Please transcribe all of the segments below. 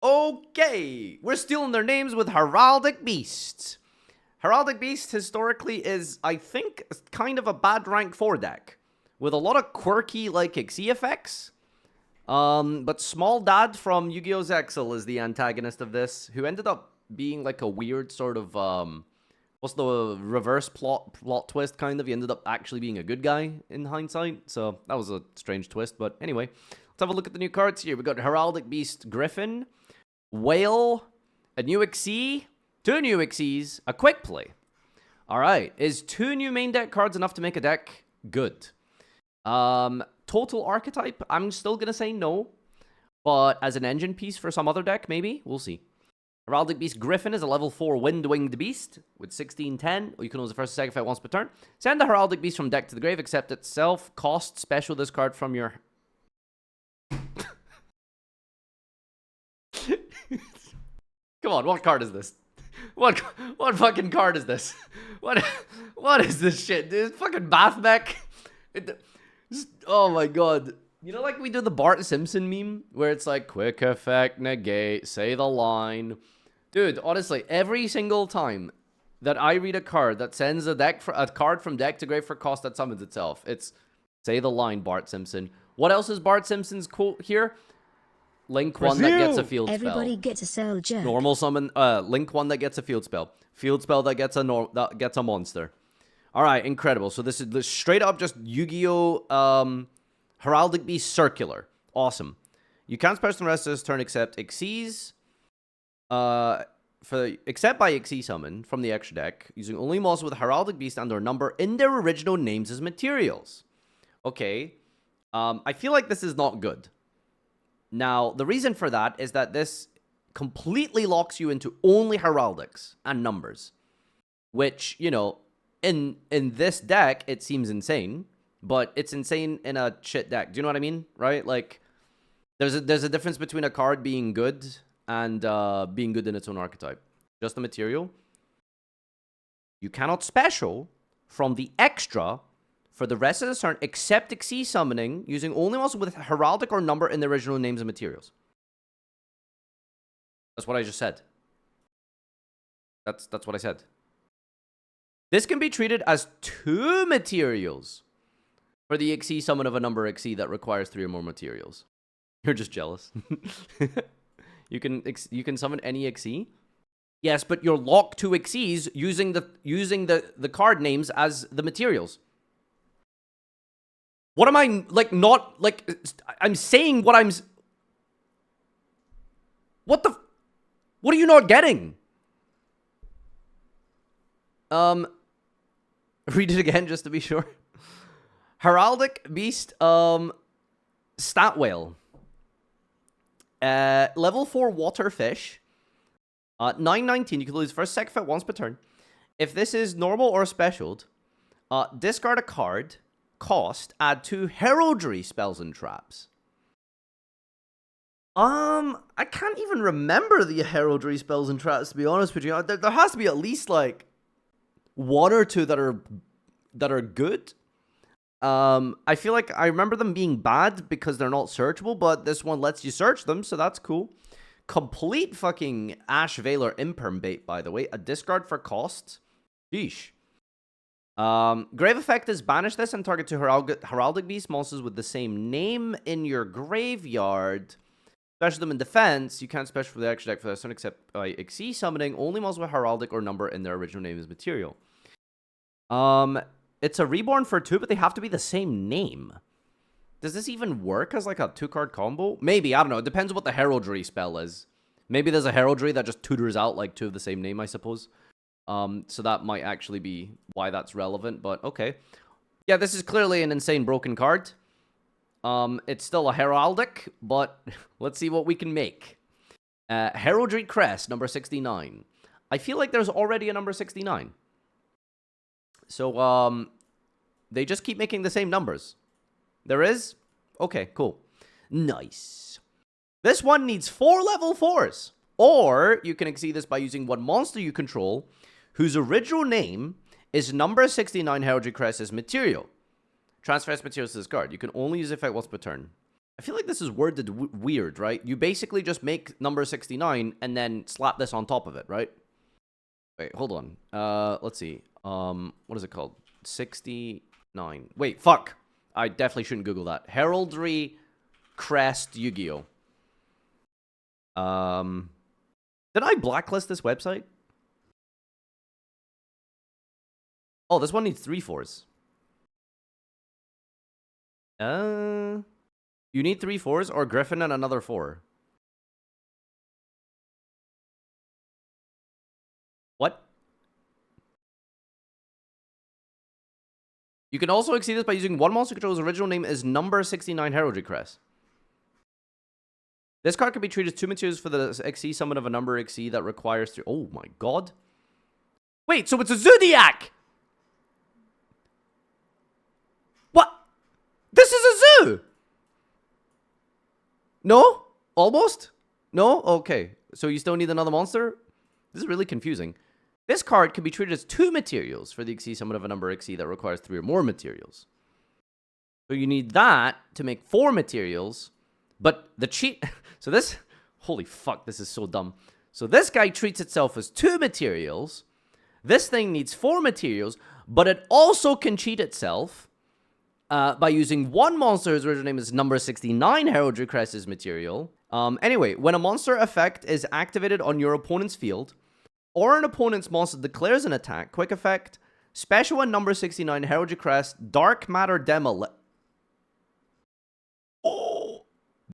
Okay, we're stealing their names with Heraldic Beasts. Heraldic Beast historically is, I think, kind of a bad rank 4 deck. With a lot of quirky, like, Xyz effects. But Small Dad from Yu-Gi-Oh! Zexal is the antagonist of this, who ended up being like a weird sort of, what's the reverse plot twist, kind of? He ended up actually being a good guy in hindsight, so that was a strange twist. But anyway, let's have a look at the new cards here. We got Heraldic Beast Griffin, Whale, a new Xyz, 2 new Xyzs, a quick play. Alright, is 2 new main deck cards enough to make a deck good? Total archetype, I'm still gonna say no. But as an engine piece for some other deck, maybe? We'll see. Heraldic Beast Griffin is a level 4 wind-winged beast with 1610. You can use the first and second effect once per turn. Send the Heraldic Beast from deck to the grave, except itself. Cost special this card from your... Come on, what card is this? What fucking card is this? What is this shit, dude? Fucking bath mech? Oh my god. You know, like we do the Bart Simpson meme where it's like quick effect, negate, say the line. Dude, honestly, every single time that I read a card that sends a card from deck to grave for cost that summons itself, it's say the line, Bart Simpson. What else is Bart Simpson's quote here? Link one that gets a field spell. Everybody gets a cell jerk. Normal summon. Link one that gets a field spell. Field spell that gets a monster. All right, incredible. So this is straight up just Yu-Gi-Oh! Heraldic Beast Circular. Awesome. You can't special the rest of this turn except Xyz. Except by Xyz summon from the extra deck, using only monsters with Heraldic Beast and their number in their original names as materials. Okay. I feel like this is not good. Now, the reason for that is that this completely locks you into only Heraldics and numbers. Which, you know, in this deck, it seems insane. But it's insane in a shit deck. Do you know what I mean? Right? Like, there's a difference between a card being good and being good in its own archetype. Just the material. You cannot special from the extra for the rest of the turn except Xyz summoning using only monsters with Heraldic or number in the original names and materials. That's what I just said. That's what I said. This can be treated as 2 materials for the Xyz summon of a number Xyz that requires 3 or more materials. You're just jealous. You can summon any Xyz. Yes, but you're locked to Xyz using the card names as the materials. What am I, like, not, like, I'm saying what I'm... What are you not getting? Read it again just to be sure. Heraldic Beast, Stat Whale. Level 4 Water Fish. 919, you can lose first, second effect once per turn. If this is normal or specialed, discard a card. Cost, add 2 heraldry spells and traps. I can't even remember the heraldry spells and traps, to be honest with you. There has to be at least like 1 or 2 that are good. I feel like I remember them being bad because they're not searchable, but this one lets you search them, so that's cool. Complete fucking Ash Veiler Imperm bait, by the way. A discard for cost. Sheesh. Grave effect is banish this and target 2 Heraldic Beast monsters with the same name in your graveyard. Special them in defense. You can't special for the extra deck for this turn except by Xyz summoning only monsters with Heraldic or number in their original name as material. It's a reborn for 2, but they have to be the same name. Does this even work as like a 2-card combo? Maybe, I don't know. It depends on what the heraldry spell is. Maybe there's a heraldry that just tutors out like 2 of the same name, I suppose. So that might actually be why that's relevant, but okay. Yeah, this is clearly an insane broken card. It's still a heraldic, but let's see what we can make. Heraldry Crest, number 69. I feel like there's already a number 69. So, they just keep making the same numbers. There is? Okay, cool. Nice. This one needs 4 level 4s. Or you can exceed this by using 1 monster you control whose original name is number 69 Heraldry Crest as material. Transfer its materials to this card. You can only use effect once per turn. I feel like this is worded weird, right? You basically just make number 69 and then slap this on top of it, right? Wait, hold on. Let's see. What is it called? 69. Wait, fuck. I definitely shouldn't Google that. Heraldry Crest Yu-Gi-Oh. Did I blacklist this website? Oh, this one needs 3 4s. You need 3 4s or Griffin and another 4. What? You can also exceed this by using one monster controller's original name is number 69 Heraldry Crest. This card can be treated as 2 materials for the XC summon of a number XC that requires 3. Oh my god. Wait, so it's a Zodiac! What? This is a zoo! No? Almost? No? Okay. So you still need another monster? This is really confusing. This card can be treated as 2 materials for the XC summon of a number XC that requires 3 or more materials. So you need that to make 4 materials, but the cheat... So this... Holy fuck, this is so dumb. So this guy treats itself as 2 materials. This thing needs 4 materials, but it also can cheat itself by using one monster whose original name is number 69 Heraldry Crest's material. Anyway, when a monster effect is activated on your opponent's field, or an opponent's monster declares an attack, quick effect, special and number 69 Heraldry Crest, Dark Matter Demo. Oh,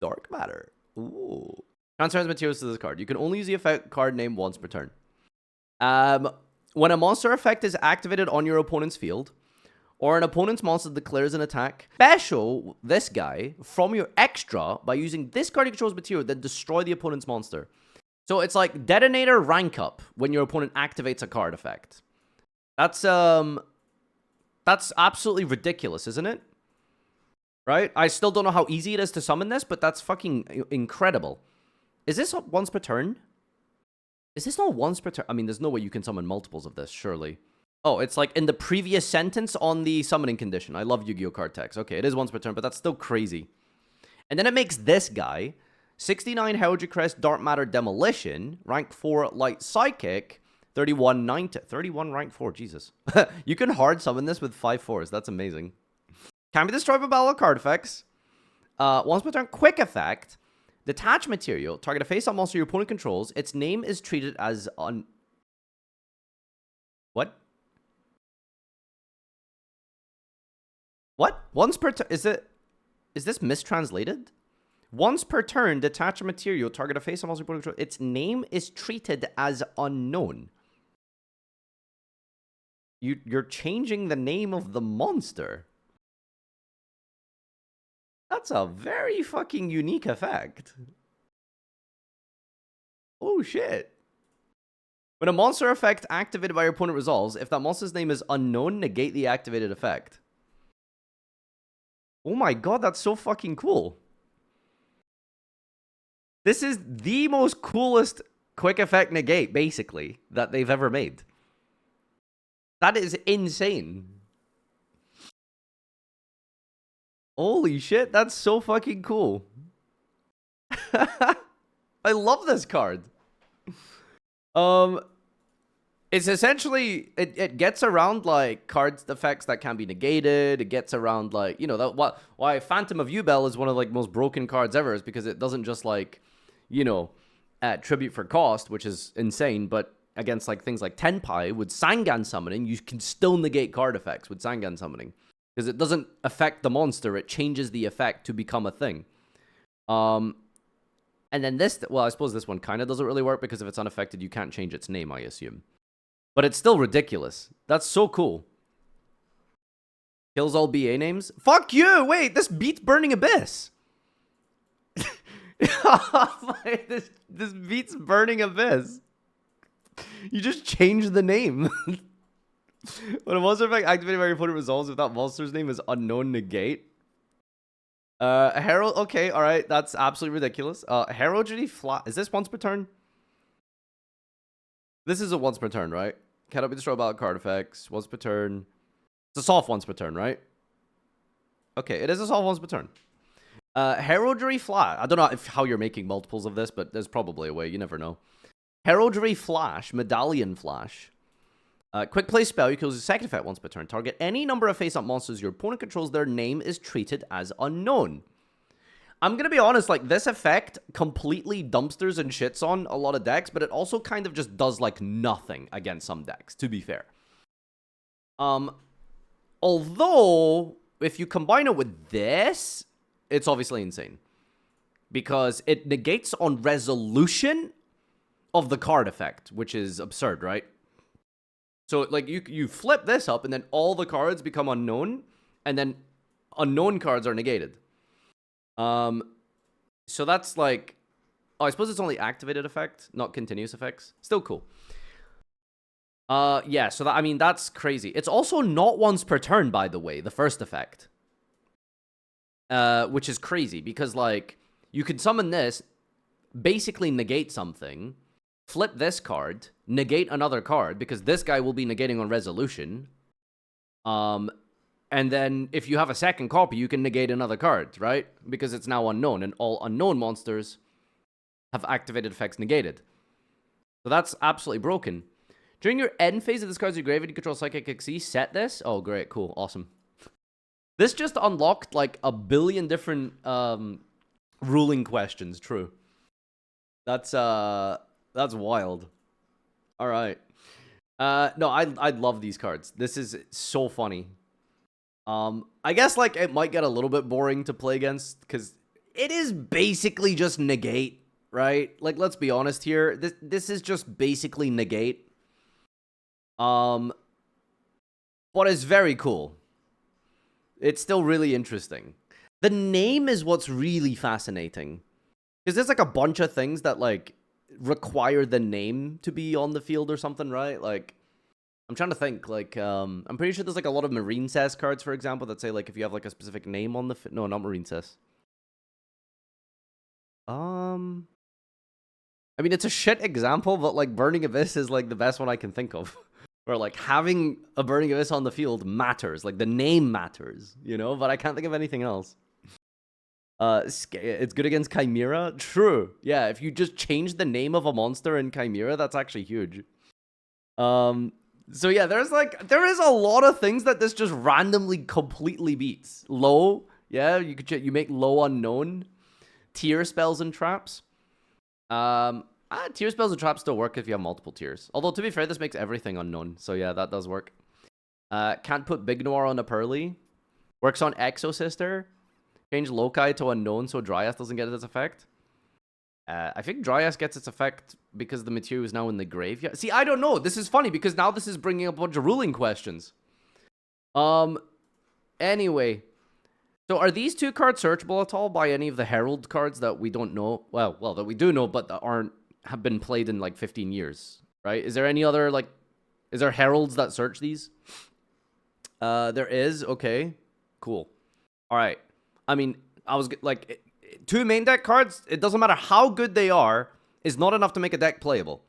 Dark Matter. Ooh. Transfers materials to this card. You can only use the effect card name once per turn. When a monster effect is activated on your opponent's field, or an opponent's monster declares an attack, special this guy from your extra by using this card you control's material, then destroy the opponent's monster. So it's like detonator rank up when your opponent activates a card effect. That's absolutely ridiculous, isn't it? Right? I still don't know how easy it is to summon this, but that's fucking incredible. Is this once per turn? Is this not once per turn? I mean, there's no way you can summon multiples of this, surely. Oh, it's like in the previous sentence on the summoning condition. I love Yu-Gi-Oh! Card text. Okay, it is once per turn, but that's still crazy. And then it makes this guy, 69 Heraldry Crest, Dark Matter Demolition, rank 4 Light Psychic, 31 rank 4, Jesus. You can hard summon this with 5 4s. That's amazing. Can be destroyed by battle card effects. Once per turn, quick effect. Detach material. Target a face-up monster your opponent controls. Its name is treated as What? What? Once per turn... Is this mistranslated? Once per turn, detach a material. Target a face-up monster your opponent controls. Its name is treated as unknown. You're changing the name of the monster. That's a very fucking unique effect. Oh, shit. When a monster effect activated by your opponent resolves, if that monster's name is unknown, negate the activated effect. Oh my god, that's so fucking cool. This is the most coolest quick effect negate, basically, that they've ever made. That is insane. Holy shit, that's so fucking cool. I love this card. It's essentially, it gets around, like, cards effects that can be negated. It gets around, like, you know, why Phantom of Ubel is one of, like, most broken cards ever is because it doesn't just, like, you know, tribute for cost, which is insane, but against, like, things like Tenpai, with Sangan summoning, you can still negate card effects with Sangan summoning. Because it doesn't affect the monster, it changes the effect to become a thing. And then this, well, I suppose this one kind of doesn't really work because if it's unaffected, you can't change its name, I assume. But it's still ridiculous. That's so cool. Kills all BA names? Fuck you! Wait, this beats Burning Abyss! This beats Burning Abyss. You just changed the name. When a monster effect activated by your opponent resolves, if that monster's name is unknown, negate. Herald, okay, alright, that's absolutely ridiculous. Heraldry flat, is this once per turn? This is a once per turn, right? Cannot be destroyed by card effects, once per turn. It's a soft once per turn, right? Okay, it is a soft once per turn. Heraldry Flash. I don't know how you're making multiples of this, but there's probably a way. You never know. Heraldry Flash, Medallion Flash. Quick play spell, you can use a second effect once per turn. Target any number of face-up monsters your opponent controls, their name is treated as unknown. I'm going to be honest, like, this effect completely dumpsters and shits on a lot of decks, but it also kind of just does, like, nothing against some decks, to be fair. Although, if you combine it with this, it's obviously insane. Because it negates on resolution of the card effect, which is absurd, right? So, like, you flip this up, and then all the cards become unknown, and then unknown cards are negated. So that's like... Oh, I suppose it's only activated effect, not continuous effects. Still cool. Yeah, so that, I mean, that's crazy. It's also not once per turn, by the way, the first effect. Which is crazy, because, like, you could summon this, basically negate something, flip this card, negate another card, because this guy will be negating on resolution. And then if you have a second copy, you can negate another card, right? Because it's now unknown, and all unknown monsters have activated effects negated. So that's absolutely broken. During your end phase of this card's your graveyard, you control Psychic XC, set this. Oh, great, cool, awesome. This just unlocked, like, a billion different ruling questions, true. That's wild. All right. No, I love these cards. This is so funny. I guess, like, it might get a little bit boring to play against, because it is basically just negate, right? Like, let's be honest here. This is just basically negate. But it's very cool. It's still really interesting. The name is what's really fascinating. Because there's, like, a bunch of things that, like, require the name to be on the field or something, right? Like, I'm trying to think, like, I'm pretty sure there's, like, a lot of Marine Cess cards, for example, that say, like, if you have, like, a specific name on the... No, not Marine Cess. I mean, it's a shit example, but, like, Burning Abyss is, like, the best one I can think of. Where, like, having a Burning Abyss on the field matters. Like, the name matters, you know? But I can't think of anything else. It's good against Chimera? True. Yeah, if you just change the name of a monster in Chimera, that's actually huge. So yeah, there is a lot of things that this just randomly completely beats. Low, yeah, you make low unknown. Tier spells and traps. Tier spells and traps still work if you have multiple tiers. Although, to be fair, this makes everything unknown. So yeah, that does work. Can't put Big Noir on a Pearly. Works on Exo Sister. Change Loci to unknown so Dryas doesn't get its effect. I think Dryas gets its effect because the material is now in the graveyard. See, I don't know. This is funny because now this is bringing up a bunch of ruling questions. Anyway. So are these two cards searchable at all by any of the Herald cards that we don't know? Well, that we do know, but that have been played in like 15 years, right? Is there any other, like, is there Heralds that search these? There is. Okay. Cool. All right. I mean, I was like... Two main deck cards, it doesn't matter how good they are, is not enough to make a deck playable.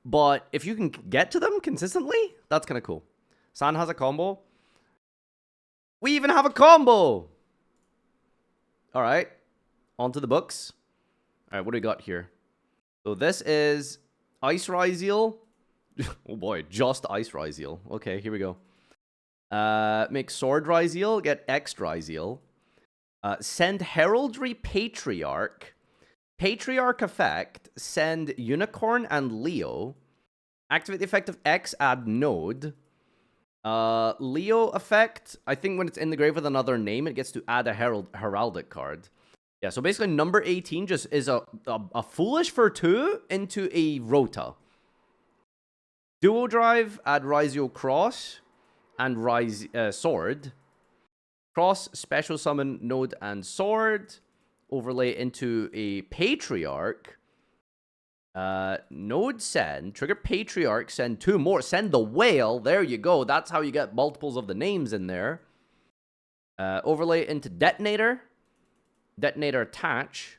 But if you can get to them consistently, that's kind of cool. San has a combo. We even have a combo! Alright. On to the books. Alright, what do we got here? So this is Ice Ryzeal. Oh boy, just Ice Ryzeal. Okay, here we go. Make Sword Ryzeal, get X Ryzeal. Send Heraldry Patriarch. Patriarch effect. Send Unicorn and Leo. Activate the effect of X, add Node. Leo effect. I think when it's in the grave with another name, it gets to add a Heraldic card. Yeah, so basically number 18 just is a Foolish for 2 into a Rota. Duo Drive, add Ryzeal Cross and Sword. Cross, special summon, Node, and Sword. Overlay into a Patriarch. Node send. Trigger Patriarch, send 2 more. Send the Whale. There you go. That's how you get multiples of the names in there. Overlay into Detonator. Detonator attach.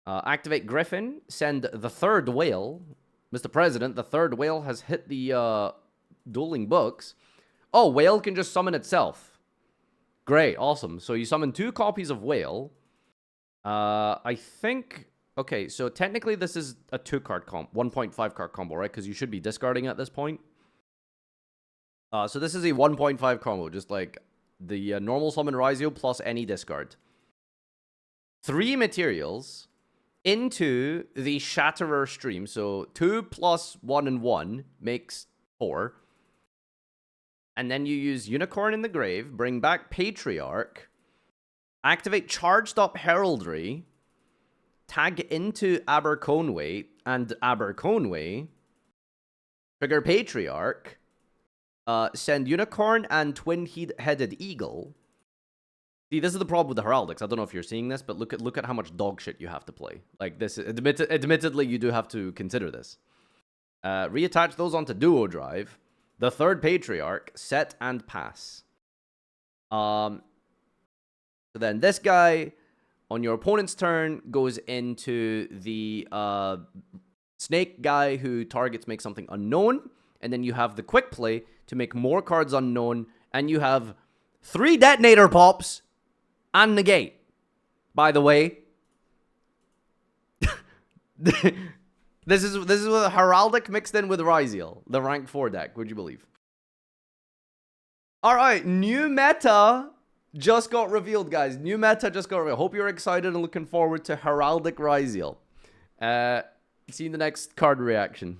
Activate Griffin. Send the 3rd Whale. Mr. President, the 3rd Whale has hit the dueling books. Oh, Whale can just summon itself. Great, awesome. So you summon 2 copies of Whale. I think... Okay, so technically this is a 2-card combo, 1.5 card combo, right? Because you should be discarding at this point. So this is a 1.5 combo, just like the normal summon Raizio plus any discard. 3 materials into the Shatterer stream. So 2 plus 1 and 1 makes 4. And then you use Unicorn in the Grave, bring back Patriarch, activate Charged Up Heraldry, tag into Aberconway, and Aberconway, trigger Patriarch, send Unicorn and Twin-Headed Eagle. See, this is the problem with the Heraldics. I don't know if you're seeing this, but look at how much dog shit you have to play. Like, this, admittedly, you do have to consider this. Reattach those onto Duo Drive. The 3rd Patriarch, set and pass. So then this guy, on your opponent's turn, goes into the snake guy who targets makes something unknown. And then you have the quick play to make more cards unknown. And you have 3 detonator pops and negate. By the way, this is with Heraldic mixed in with Raziel, the rank 4 deck. Would you believe? All right, new meta just got revealed, guys. New meta just got revealed. Hope you're excited and looking forward to Heraldic Raziel. See you in the next card reaction.